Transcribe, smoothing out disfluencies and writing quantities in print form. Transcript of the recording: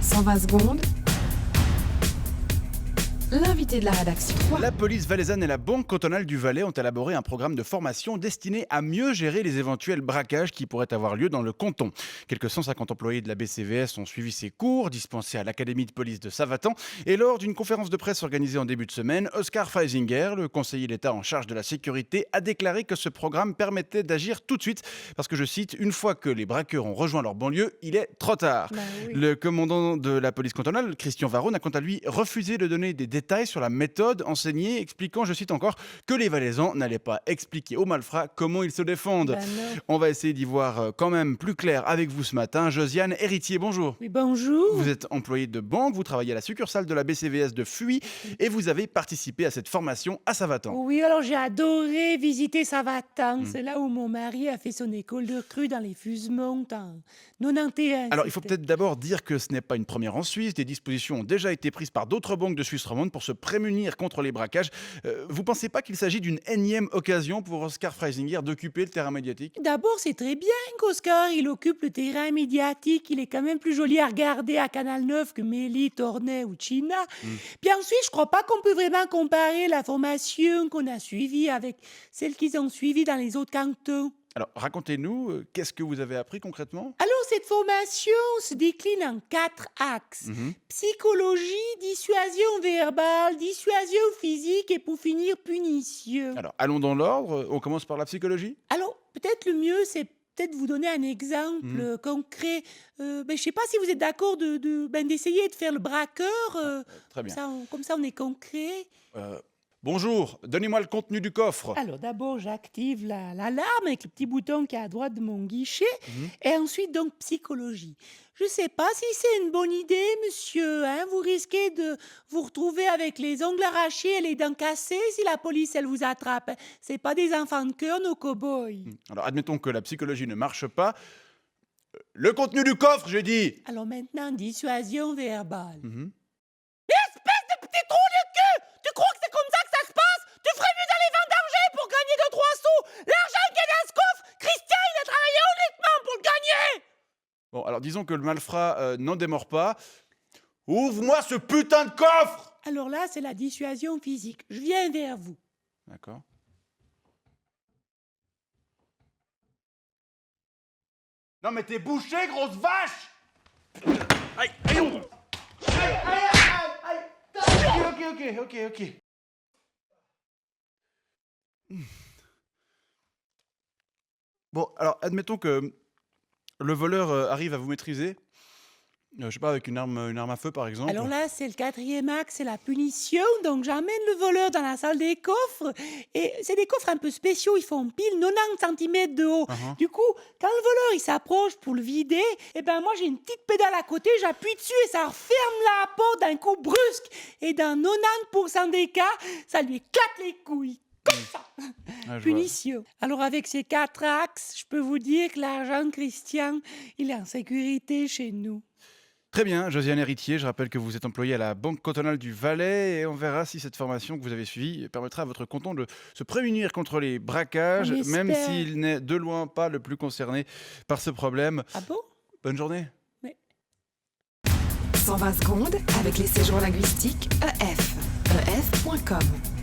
120 secondes. L'invité de la rédaction. La police valaisanne et la Banque cantonale du Valais ont élaboré un programme de formation destiné à mieux gérer les éventuels braquages qui pourraient avoir lieu dans le canton. Quelques 150 employés de la BCVS ont suivi ces cours dispensés à l'Académie de police de Savatan. Et lors d'une conférence de presse organisée en début de semaine, Oscar Freisinger, le conseiller d'État en charge de la sécurité, a déclaré que ce programme permettait d'agir tout de suite. Parce que, je cite, « Une fois que les braqueurs ont rejoint leur banlieue, il est trop tard ». Oui. Le commandant de la police cantonale, Christian Varron, a quant à lui refusé de donner des détails sur la méthode enseignée, expliquant, je cite encore, que les Valaisans n'allaient pas expliquer aux malfrats comment ils se défendent. On va essayer d'y voir quand même plus clair avec vous ce matin. Josiane Héritier, bonjour. Oui, bonjour. Vous êtes employée de banque, vous travaillez à la succursale de la BCVS de Fuy et vous avez participé à cette formation à Savatan. Oui, alors j'ai adoré visiter Savatan. C'est là où mon mari a fait son école de recrue dans les Fusemont en 91. Alors, il faut peut-être d'abord dire que ce n'est pas une première en Suisse. Des dispositions ont déjà été prises par d'autres banques de Suisse romande pour se prémunir contre les braquages. Vous ne pensez pas qu'il s'agit d'une énième occasion pour Oscar Freisinger d'occuper le terrain médiatique ? D'abord, c'est très bien qu'Oscar il occupe le terrain médiatique. Il est quand même plus joli à regarder à Canal 9 que Mélie, Tornay ou China. Puis ensuite, je crois pas qu'on peut vraiment comparer la formation qu'on a suivie avec celle qu'ils ont suivie dans les autres cantons. Alors, racontez-nous, qu'est-ce que vous avez appris concrètement ? Alors, cette formation se décline en 4 axes. Psychologie, dissuasion verbale, dissuasion physique et pour finir, punition. Alors, allons dans l'ordre. On commence par la psychologie ? Alors, peut-être le mieux, c'est peut-être vous donner un exemple concret. Je ne sais pas si vous êtes d'accord d'essayer de faire le braqueur. Très bien. Comme ça, on est concret. Bonjour, donnez-moi le contenu du coffre. Alors d'abord, j'active l'alarme avec le petit bouton qui est à droite de mon guichet. Et ensuite, donc, psychologie. Je ne sais pas si c'est une bonne idée, monsieur. Vous risquez de vous retrouver avec les ongles arrachés et les dents cassées si la police, elle vous attrape. C'est pas des enfants de cœur, nos cow-boys. Alors, admettons que la psychologie ne marche pas. Le contenu du coffre, j'ai dit. Alors maintenant, dissuasion verbale. Espèce de petit trou de cul! Tu crois que c'est comme ça que ça se passe? Tu ferais mieux d'aller vendanger pour gagner 2-3 sous! L'argent qui est dans ce coffre, Christian, il a travaillé honnêtement pour le gagner! Bon, alors disons que le malfrat n'en démord pas. Ouvre-moi ce putain de coffre! Alors là, c'est la dissuasion physique. Je viens vers vous. D'accord. Non mais t'es bouché, grosse vache! Aïe, aïe, aïe, aïe, aïe, aïe. Ok. Bon, alors admettons que le voleur arrive à vous maîtriser. Je sais pas, avec une arme à feu par exemple. Alors là, c'est le 4e axe, c'est la punition. Donc j'emmène le voleur dans la salle des coffres. Et c'est des coffres un peu spéciaux, ils font pile 90 cm de haut. Du coup, quand le voleur il s'approche pour le vider, moi j'ai une petite pédale à côté, j'appuie dessus et ça referme la porte d'un coup brusque. Et dans 90% des cas, ça lui éclate les couilles. Comme ça. Punition. Alors avec ces 4 axes, je peux vous dire que l'argent de Christian, il est en sécurité chez nous. Très bien, Josiane Héritier, je rappelle que vous êtes employée à la Banque cantonale du Valais et on verra si cette formation que vous avez suivie permettra à votre canton de se prémunir contre les braquages, On même espère. s'il n'est de loin pas le plus concerné par ce problème. Ah bon? Bonne journée. 120 secondes avec les séjours linguistiques EF. EF.com